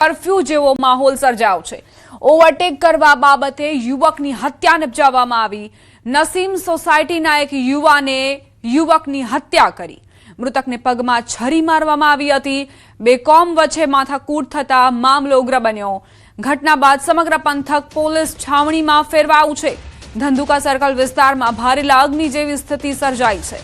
Curfew जेवो माहोल सर्जायो छे। Overtake करवा बाबते युवकनी हत्या निपजाववामां आवी। नसीम सोसायटीना एक युवाने युवकनी हत्या करी। मृतकने पगमां छरी मारवामां आवी हती। बेकोम वच्चे माथाकूट थता मामलो उग्र बन्यो। घटना बाद समग्र पंथक पोलीस छावणीमां फेरवाયું છે। ધંધુકા સર્કલ વિસ્તારમાં ભારે આગની જેવી સ્થિતિ સર્જાઈ છે।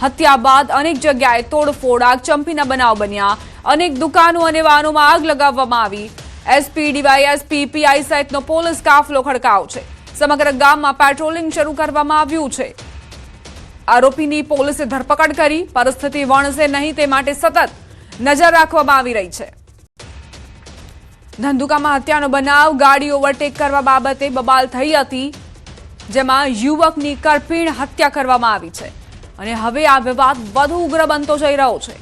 હત્યા બાદ અનેક જગ્યાએ તોડફોડ, આગચંપીના બનાવ બન્યા। અનેક દુકાનો અને વાહનોમાં આગ લગાવવામાં આવી। એસપી, ડીવાયએસપી, પીઆઈ સહિતનો પોલીસ કાફલો ખડકાયો છે। સમગ્ર ગામમાં પેટ્રોલિંગ શરૂ કરવામાં આવ્યું છે। આરોપીની પોલીસે ધરપકડ કરી। પરિસ્થિતિ વણસે નહીં તે માટે સતત નજર રાખવામાં આવી રહી છે। ધંધુકામાં હત્યાનો બનાવ ગાડી ઓવરટેક કરવા બાબતે બબાલ થઈ હતી, જેમાં યુવકની કરપીણ હત્યા કરવામાં આવી છે અને હવે આ વિવાદ વધુ ઉગ્ર બનતો જઈ રહ્યો છે।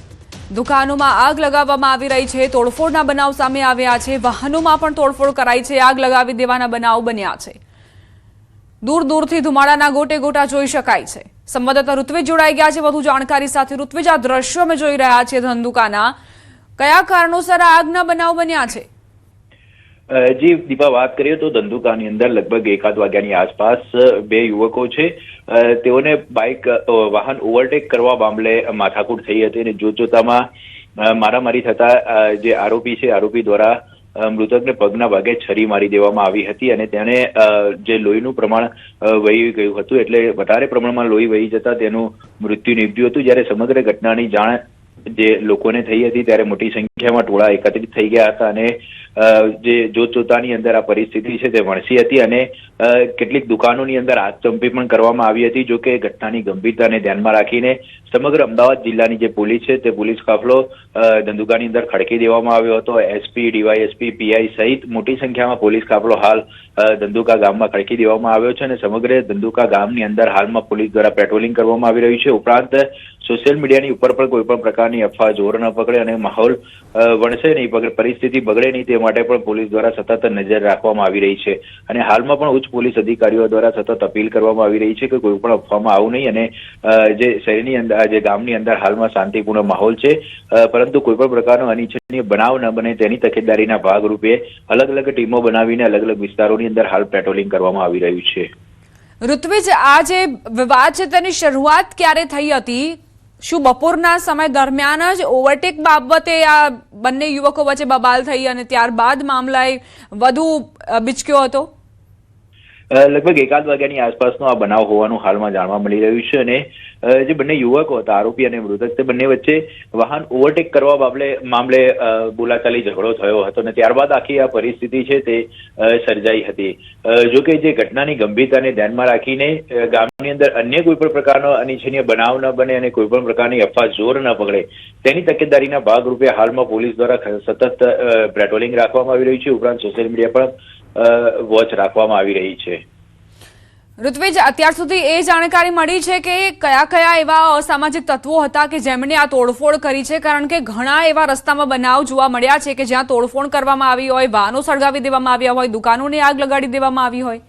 દુકાનોમાં આગ લગાવવામાં આવી રહી છે। તોડફોડના બનાવ સામે આવ્યા છે। વાહનોમાં પણ તોડફોડ કરાઈ છે। આગ લગાવી દેવાના બનાવ બન્યા છે। दूर दूरथी धुमाड़ाना गोटे गोटा जोई शकाय छे। संवाददाता ऋत्विज जोड़ाई गया छे વધુ જાણકારી સાથે। ऋत्विज, आ દ્રશ્યો में જોઈ રહ્યા છે ધંધુકાના, કયા કારણોસર આગના બનાવ બન્યા છે? जी दीपा, बात करिए तो धंधुकानी अंदर लगभग 1 वाग्यानी आसपास बे युवको छे तेओने बाइक वाहन ओवरटेक करवा मामले माथाकूट थई हती अने जोतजोतामां मारामारी थता जे आरोपी छे आरोपी द्वारा मृतकने पगना भागे छरी मारी देवामां आवी हती अने तेणे जे लोहीनुं प्रमाण वही गयुं हतुं એટલે વધારે પ્રમાણમાં લોહી વહી જતા તેનું મૃત્યુ નીપજ્યું હતું। જ્યારે સમગ્ર ઘટનાની જાણ જે લોકોને થઈ હતી ત્યારે મોટી સંખ્યામાં ટોળા એકત્રિત થઈ ગયા હતા અને જે જોતજોતાની અંદર આ પરિસ્થિતિ છે તે વણસી હતી અને કેટલીક દુકાનોની અંદર આગચંપી પણ કરવામાં આવી હતી। જો કે ઘટનાની ગંભીરતાને ધ્યાનમાં રાખીને સમગ્ર અમદાવાદ જિલ્લાની જે પોલીસ છે તે પોલીસ કાફલો ધંધુકાની અંદર ખડકી દેવામાં આવ્યો હતો। એસપી, ડીવાયએસપી, પીઆઈ સહિત મોટી સંખ્યામાં પોલીસ કાફલો હાલ ધંધુકા ગામમાં ખડકી દેવામાં આવ્યો છે અને સમગ્ર ધંધુકા ગામની અંદર હાલમાં પોલીસ દ્વારા પેટ્રોલિંગ કરવામાં આવી રહ્યું છે। ઉપરાંત સોશિયલ મીડિયાની ઉપર પણ કોઈ પણ પ્રકારની અફવા જોર ન પકડે અને માહોલ વણસે નહીં, પરિસ્થિતિ બગડે નહીં તે માટે પણ પોલીસ દ્વારા સતત નજર રાખવામાં આવી રહી છે અને હાલમાં પણ ઉચ્ચ પોલીસ અધિકારીઓ દ્વારા સતત અપીલ કરવામાં આવી રહી છે કે કોઈ પણ અફવામાં આવું નહીં અને જે શહેરની અંદર જે ગામની અંદર હાલમાં શાંતિપૂર્ણ માહોલ છે પરંતુ કોઈ પણ પ્રકારનો અનિચ્છનીય બનાવ ન બને તેની તકેદારીના ભાગરૂપે અલગ અલગ ટીમો બનાવીને અલગ અલગ વિસ્તારોની અંદર હાલ પેટ્રોલિંગ કરવામાં આવી રહ્યું છે। ઋત્વિજ, આ જે વિવાદ છે તેની શરૂઆત ક્યારે થઈ હતી? શું બપોરના સમય દરમિયાન જ ઓવરટેક બાબતે આ બંને યુવકો વચ્ચે બબાલ થઈ અને ત્યારબાદ મામલાએ વધુ બિચક્યો હતો? लगभग 1 वाग्यानी आसपासनो आ बनाव होवानुं हालमां जाणवा मळी रह्युं छे અને જે બંને યુવકો હતા આરોપી અને મૃતક તે બંને વચ્ચે વાહન ઓવરટેક કરવા મામલે બોલાચાલી ઝઘડો થયો હતો અને ત્યારબાદ આખી આ પરિસ્થિતિ છે તે સર્જાઈ હતી। જો કે જે ઘટનાની ગંભીરતાને ધ્યાનમાં રાખીને ગામની અંદર અન્ય કોઈ પણ પ્રકારનો અનિચ્છનીય બનાવ ન બને અને કોઈ પણ પ્રકારની અફવા જોર ન પકડે તેની તકેદારીના ભાગરૂપે હાલમાં પોલીસ દ્વારા સતત પેટ્રોલિંગ રાખવામાં આવી રહ્યું છે। ઉપરાંત સોશિયલ મીડિયા પર વોચ રાખવામાં આવી રહી છે। ઋત્વિજ, અત્યાર સુધી એ જાણકારી મળી છે કે કયા કયા એવા અસામાજિક તત્વો હતા કે જેમણે આ તોડફોડ કરી છે? કારણ કે ઘણા એવા રસ્તામાં બનાવ જોવા મળ્યા છે કે જ્યાં તોડફોડ કરવામાં આવી હોય, વાહનો સળગાવી દેવામાં આવ્યા હોય, દુકાનોને આગ લગાડી દેવામાં આવી હોય।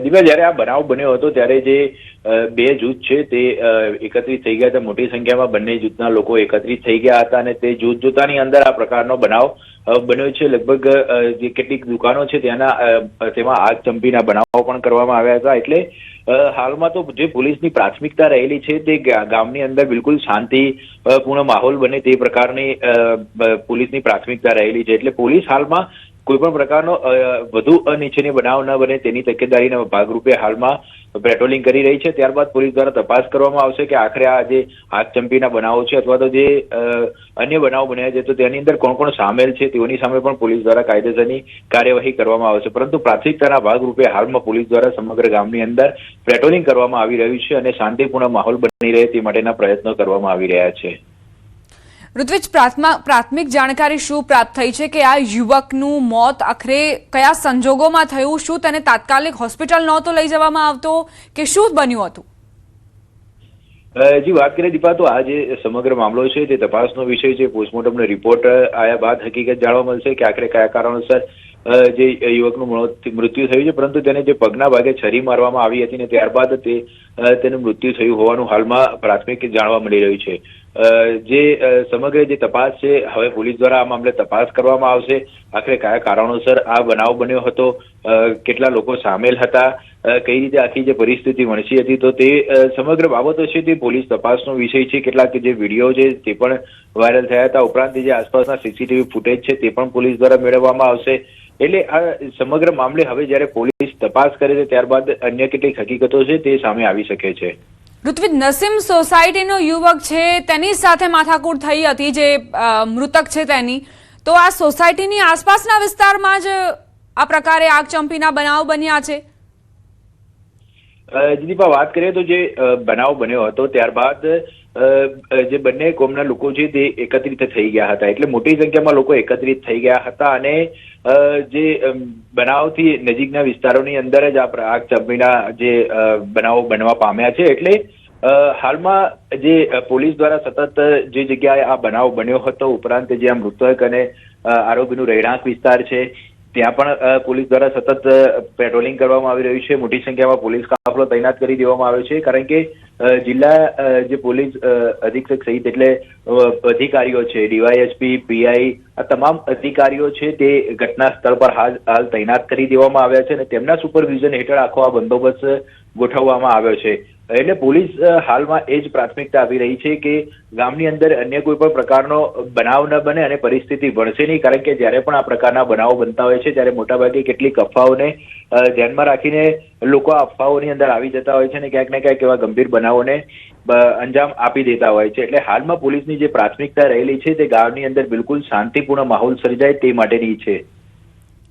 દીપા, જયારે આ બનાવ બન્યો હતો ત્યારે જે બે જૂથ છે તે એકત્રિત થઈ ગયા હતા। મોટી સંખ્યામાં બંને જૂથના લોકો એકત્રિત થઈ ગયા હતા અને તે જોતજોતાની અંદર આ પ્રકારનો બનાવ બન્યો છે। લગભગ જે કેટલીક દુકાનો છે તેમાં આગચંપીના બનાવો પણ કરવામાં આવ્યા હતા। એટલે હાલમાં તો જે પોલીસની પ્રાથમિકતા રહેલી છે તે ગામની અંદર બિલકુલ શાંતિપૂર્ણ માહોલ બને તે પ્રકારની પોલીસની પ્રાથમિકતા રહેલી છે। એટલે પોલીસ હાલમાં કોઈ પણ પ્રકારનો વધુ અનિચ્છનીય બનાવ ન બને તેની તકેદારીના ભાગરૂપે હાલમાં પેટ્રોલિંગ કરી રહી છે। ત્યારબાદ પોલીસ દ્વારા તપાસ કરવામાં આવશે કે આખરે આ જે આગચંપીના બનાવો છે અથવા તો જે અન્ય બનાવ બન્યા છે તો તેની અંદર કોણ કોણ સામેલ છે તેઓની સામે પણ પોલીસ દ્વારા કાયદેસરની કાર્યવાહી કરવામાં આવશે। પરંતુ પ્રાથમિકતાના ભાગરૂપે હાલમાં પોલીસ દ્વારા સમગ્ર ગામની અંદર પેટ્રોલિંગ કરવામાં આવી રહ્યું છે અને શાંતિપૂર્ણ માહોલ બની રહે તે માટેના પ્રયત્નો કરવામાં આવી રહ્યા છે। ઋત્વિજ, પ્રાથમિક જાણકારી શું પ્રાપ્ત થઈ છે કે આ યુવકનું મોત આખરે કયા સંજોગોમાં થયું? શું તેને તાત્કાલિક હોસ્પિટલ નહોતો લઈ જવામાં આવતો કે શું બન્યું હતું? जी बात करें दीपा तो आज समग्र मामलो है तपासनो विषय है। पोस्टमोर्टमनो रिपोर्ट आया बाद हकीकत जाणवा मळशे कि आखरे कया कारणोसर જે યુવકનું મૃત્યુ થયું છે, પરંતુ તેને જે પગના ભાગે છરી મારવામાં આવી હતી ને ત્યારબાદ તેનું મૃત્યુ થયું હોવાનું હાલમાં પ્રાથમિક જાણવા મળી રહ્યું છે. જે સમગ્ર જે તપાસ છે હવે પોલીસ દ્વારા આ મામલે તપાસ કરવામાં આવશે. આખરે કયા કારણોસર આ બનાવ બન્યો હતો, કેટલા લોકો સામેલ હતા, કઈ રીતે આખી જે પરિસ્થિતિ વણસી હતી, તો તે સમગ્ર બાબતો છે તે પોલીસ તપાસનો વિષય છે. કેટલાક જે વિડીયો છે તે પણ વાયરલ થયા હતા. ઉપરાંત જે આસપાસના સીસીટીવી ફૂટેજ છે તે પણ પોલીસ દ્વારા મેળવવામાં આવશે. એટલે આ સમગ્ર મામલે હવે જ્યારે પોલીસ તપાસ કરે છે ત્યારબાદ અન્ય કેટલીક હકીકતો છે તે સામે આવી શકે છે. ઋત્વિજ, નસીમ સોસાયટીનો યુવક છે તેની સાથે માથાકૂટ થઈ હતી, જે મૃતક છે તેની, તો આ સોસાયટીની આસપાસના વિસ્તારમાં જ આ પ્રકારે આગચંપીના બનાવ બન્યા છે. દીપા, વાત કરીએ તો જે બનાવ બન્યો હતો ત્યારબાદ જે બંને કોમના લોકો છે તે એકત્રિત થઈ ગયા હતા. એટલે મોટી સંખ્યામાં લોકો એકત્રિત થઈ ગયા હતા અને જે બનાવથી નજીકના વિસ્તારોની અંદર જ આ આગચંપીના જે બનાવો બનવા પામ્યા છે. એટલે હાલમાં જે પોલીસ દ્વારા સતત જે જગ્યાએ આ બનાવ બન્યો હતો, ઉપરાંત જે આ મૃતક અને આરોપીનું રહેણાંક વિસ્તાર છે ત્યાં પણ પોલીસ દ્વારા સતત પેટ્રોલિંગ કરવામાં આવી રહ્યું છે. મોટી સંખ્યામાં પોલીસ કાફલો તૈનાત કરી દેવામાં આવ્યો છે, કારણ કે જિલ્લા જે પોલીસ અધિક્ષક સહિત એટલે અધિકારીઓ છે, ડીવાયએસપી, પીઆઈ, આ તમામ અધિકારીઓ છે તે ઘટના સ્થળ પર હાલ તૈનાત કરી દેવામાં આવ્યા છે અને તેમના સુપરવિઝન હેઠળ આખો આ બંદોબસ્ત ગોઠવવામાં આવ્યો છે. એટલે પોલીસ હાલમાં એ જ પ્રાથમિકતા આપી રહી છે કે ગામની અંદર અન્ય કોઈ પણ પ્રકારનો બનાવ ન બને અને પરિસ્થિતિ વણસે નહીં, કારણ કે જ્યારે પણ આ પ્રકારના બનાવો બનતા હોય છે ત્યારે મોટાભાગે કેટલીક અફવાઓને ધ્યાનમાં રાખીને લોકો આ અફવાઓની અંદર આવી જતા હોય છે અને ક્યાંક ને ક્યાંક એવા ગંભીર બનાવોને અંજામ આપી દેતા હોય છે. એટલે હાલમાં પોલીસની જે પ્રાથમિકતા રહેલી છે તે ગામની અંદર બિલકુલ શાંતિપૂર્ણ માહોલ સર્જાય તે માટેની છે.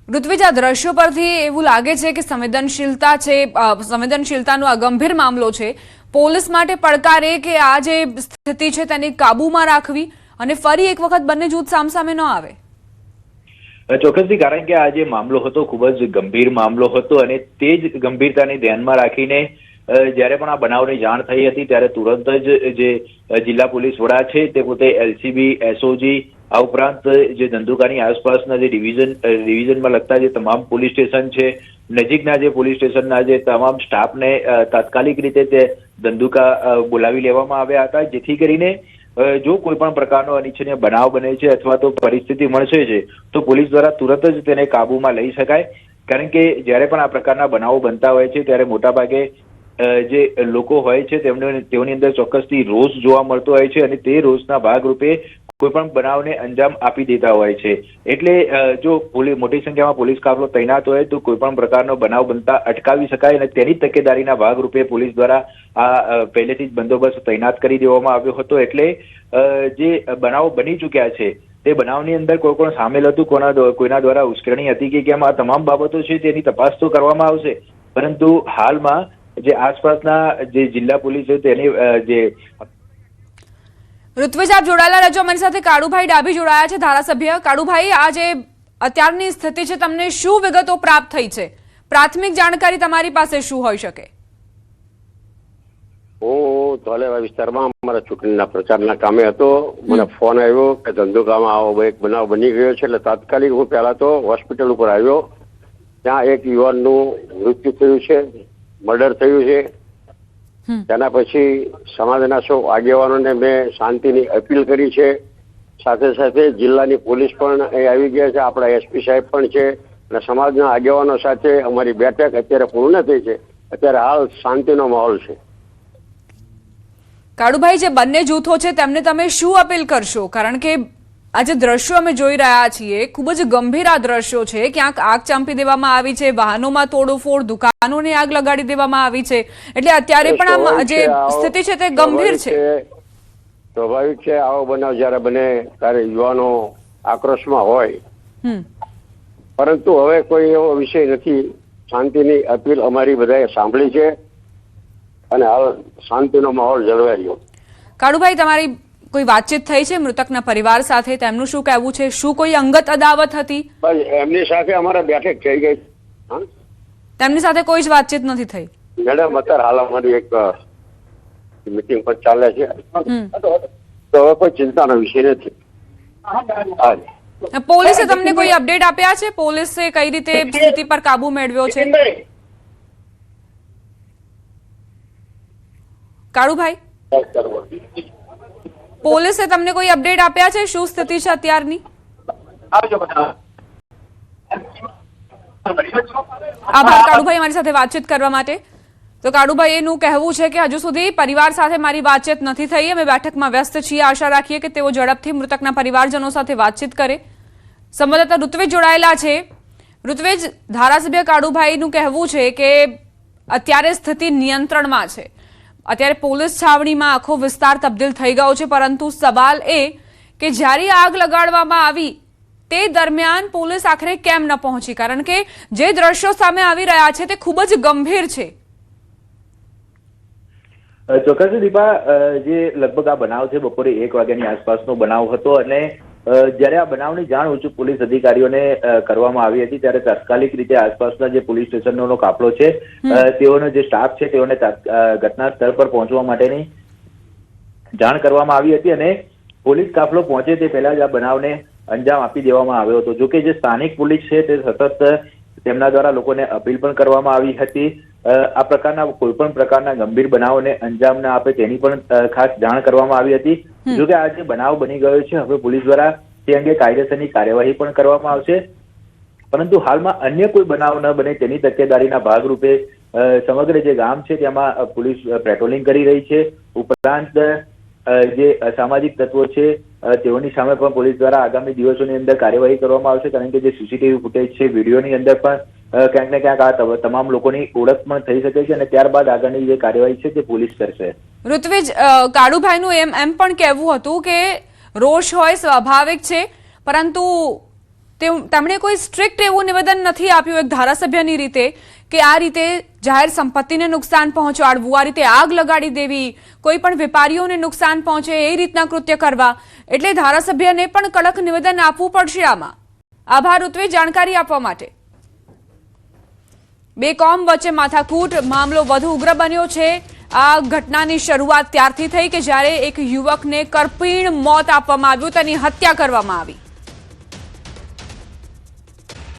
ઋત્વિજ, આ દ્રશ્યો પરથી એવું લાગે છે કે સંવેદનશીલતાનો આ ગંભીર મામલો છે. પોલીસ માટે પડકાર એ કે આ જે સ્થિતિ છે તેને કાબુમાં રાખવી અને ફરી એક વખત બંને જૂથ સામસામે ન આવે. ચોક્કસથી, કારણ કે આ જે મામલો હતો ખૂબ જ ગંભીર મામલો હતો અને તે જ ગંભીરતાને ધ્યાનમાં રાખીને જ્યારે પણ આ બનાવની જાણ થઈ હતી ત્યારે તુરંત જ જે જિલ્લા પોલીસ વડા છે તે પોતે એલસીબી, એસઓજી, આ ઉપરાંત જે ધંધુકાની આસપાસના જે ડિવિઝનમાં લગતા જે તમામ પોલીસ સ્ટેશન છે, નજીકના જે પોલીસ સ્ટેશનના જે તમામ સ્ટાફને તાત્કાલિક રીતે તે ધંધુકા બોલાવી લેવામાં આવ્યા હતા, જેથી કરીને જો કોઈ પણ પ્રકારનો અનિચ્છનીય બનાવ બને છે અથવા તો પરિસ્થિતિ મળશે છે તો પોલીસ દ્વારા તુરંત જ તેને કાબુમાં લઈ શકાય. કારણ કે જ્યારે પણ આ પ્રકારના બનાવો બનતા હોય છે ત્યારે મોટાભાગે જે લોકો હોય છે તેઓની અંદર ચોક્કસથી રોષ જોવા મળતો હોય છે અને તે રોષના ભાગરૂપે કોઈ પણ બનાવને અંજામ આપી દેતા હોય છે. એટલે જો મોટી સંખ્યામાં પોલીસ કાફલો તૈનાત હોય તો કોઈ પણ પ્રકારનો બનાવ બનતા અટકાવી શકાય અને તેની તકેદારીના ભાગરૂપે પોલીસ દ્વારા આ પહેલેથી જ બંદોબસ્ત તૈનાત કરી દેવામાં આવ્યો હતો. એટલે જે બનાવો બની ચૂક્યા છે તે બનાવની અંદર કોઈ પણ સામેલ હતું, કોઈના દ્વારા ઉશ્કેરણી હતી કે કેમ, આ તમામ બાબતો છે તેની તપાસ તો કરવામાં આવશે, પરંતુ હાલમાં જે આસપાસના જે જિલ્લા પોલીસ છે તેની જે ઋત્વિજ, આપ જોડાયેલા રહેજો અમારી સાથે. કાળુભાઈ ડાભી જોડાયા છે, ધારાસભ્ય. કાળુભાઈ, આ જે અત્યારની સ્થિતિ છે તમને શું વિગતો પ્રાપ્ત થઈ છે? પ્રાથમિક જાણકારી તમારી પાસે શું હોઈ શકે? હું ધોલેરા વિસ્તારમાં અમારા ચૂંટણીના પ્રચારના કામે હતો. મને ફોન આવ્યો કે ધંધુકામાં આવો એક બનાવ બની ગયો છે. એટલે તાત્કાલિક હું પહેલા તો હોસ્પિટલ ઉપર આવ્યો. ત્યાં એક યુવાનનું મૃત્યુ થયું છે, મર્ડર થયું છે. તેના પછી સમાજના સૌ આગેવાનોને મેં શાંતિની અપીલ કરી છે. સાથે સાથે જિલ્લાની પોલીસ પણ અહીં આવી ગયા છે, આપણા એસપી સાહેબ પણ છે અને સમાજના આગેવાનો સાથે અમારી બેઠક અત્યારે પૂર્ણ થઈ છે. અત્યારે હાલ શાંતિનો માહોલ છે. કાળુભાઈ, જે બંને જૂથો છે તેમને તમે શું અપીલ કરશો? કારણ કે આ જે દ્રશ્યો અમે જોઈ રહ્યા છીએ ખૂબ જ ગંભીર આ દ્રશ્યો છે. ક્યાંક આગ ચાંપી દેવામાં આવી છે, વાહનોમાં તોડફોડ, દુકાનોને આગ લગાડી દેવામાં આવી છે. એટલે અત્યારે પણ આ જે સ્થિતિ છે તે ગંભીર છે. સ્વાભાવિક છે, આવો બનાવ જયારે બને ત્યારે યુવાનો આક્રોશમાં હોય, પરંતુ હવે કોઈ એવો વિષય નથી. શાંતિની અપીલ અમારી બધાએ સાંભળી છે અને હાલ શાંતિનો માહોલ જળવાઈ રહ્યો. કાળુભાઈ, તમારી કોઈ વાતચીત થઈ છે મૃતકના પરિવાર સાથે? તેમનું શું કહેવું છે? શું કોઈ અંગત અદાવત હતી? એમની સાથે અમારે બેઠક થઈ ગઈ. તેમની સાથે કોઈ જ વાતચીત નથી થઈ? મેડમ, અત્યારે હાલ અમારી એક મીટિંગ પણ ચાલે છે, તો હવે કોઈ ચિંતાનો વિષય નથી. પોલીસે તમને કોઈ અપડેટ આપ્યા છે? પોલીસે કઈ રીતે સ્થિતિ પર કાબુ મેળવ્યો છે? કાળુભાઈ, પોલીસે તમને કોઈ અપડેટ આપ્યા છે? શું સ્થિતિ છે અત્યારની? આભાર કાળુભાઈ અમારી સાથે વાતચીત કરવા માટે. તો કાળુભાઈ એનું કહેવું છે કે હજુ સુધી પરિવાર સાથે મારી વાતચીત નથી થઈ. અમે બેઠકમાં વ્યસ્ત છીએ. આશા રાખીએ કે તેઓ ઝડપથી મૃતકના પરિવારજનો સાથે વાતચીત કરે. સંવાદદાતા ઋત્વિજ જોડાયેલા છે. ઋત્વિજ, ધારાસભ્ય કાળુભાઈનું કહેવું છે કે અત્યારે સ્થિતિ નિયંત્રણમાં છે. અત્યારે પોલીસ છાવણીમાં આખો વિસ્તાર તબદીલ થઈ ગયો છે, પરંતુ સવાલ એ કે જ્યારે આગ લગાડવામાં આવી તે દરમિયાન પોલીસ આખરે કેમ ન પહોંચી? કારણ કે જે દ્રશ્યો સામે આવી રહ્યા છે તે ખૂબ જ ગંભીર છે. ચોક્કસ દીપા, જે લગભગ આ બનાવ છે બપોરે 1 વાગ્યાની આસપાસનો બનાવ હતો અને જ્યારે આ બનાવની જાણ ઉચ્ચ પોલીસ અધિકારીઓને કરવામાં આવી હતી ત્યારે તાત્કાલિક રીતે આસપાસના જે પોલીસ સ્ટેશનનો કાફલો છે તેઓનો જે સ્ટાફ છે તેઓને ઘટના સ્થળ પર પહોંચવા માટેની જાણ કરવામાં આવી હતી અને પોલીસ કાફલો પહોંચે તે પહેલા જ આ બનાવને અંજામ આપી દેવામાં આવ્યો હતો. જોકે જે સ્થાનિક પોલીસ છે તે સતત તેમના દ્વારા લોકોને અપીલ પણ કરવામાં આવી હતી આ પ્રકારના કોઈ પણ પ્રકારના ગંભીર બનાવોને અંજામ ન આપે તેની પણ ખાસ જાણ કરવામાં આવી હતી. જોકે આ જે બનાવ બની ગયો છે હવે પોલીસ દ્વારા તે અંગે કાયદેસરની કાર્યવાહી પણ કરવામાં આવશે, પરંતુ હાલમાં અન્ય કોઈ બનાવ ન બને તેની તકેદારીના ભાગરૂપે સમગ્ર જે ગામ છે તેમાં પોલીસ પેટ્રોલિંગ કરી રહી છે. ઉપરાંત જે અસામાજિક તત્વો છે તેઓની સામે પણ પોલીસ દ્વારા આગામી દિવસોની અંદર કાર્યવાહી કરવામાં આવશે, કારણ કે જે સીસીટીવી ફૂટેજ છે વિડીયોની અંદર પણ ક્યાંક ને ક્યાંક આ તમામ લોકોની ઓળખ પણ થઈ શકે છે અને ત્યારબાદ આગળની જે કાર્યવાહી છે તે પોલીસ કરશે. ઋત્વિજ, કાળુભાઈનું એમ પણ કહેવું હતું કે રોષ હોય સ્વાભાવિક છે, પરંતુ તેમણે કોઈ સ્ટ્રિક્ટ એવું નિવેદન નથી આપ્યું એક ધારાસભ્યની રીતે કે આ રીતે જાહેર સંપત્તિને નુકસાન પહોંચાડવું, આ રીતે આગ લગાડી દેવી, કોઈ પણ વેપારીઓને નુકસાન પહોંચે એ રીતના કૃત્ય કરવા. એટલે ધારાસભ્યને પણ કડક નિવેદન આપવું પડશે આમાં. આભાર ઋત્વિજ જાણકારી આપવા માટે. બે કોમ વચ્ચે માથાકૂટ મામલો વધુ ઉગ્ર બન્યો છે. આ ઘટનાની શરૂઆત ત્યારથી થઈ કે જ્યારે એક યુવકને કરપીણ મોત આપવામાં આવ્યું, તેની હત્યા કરવામાં આવી.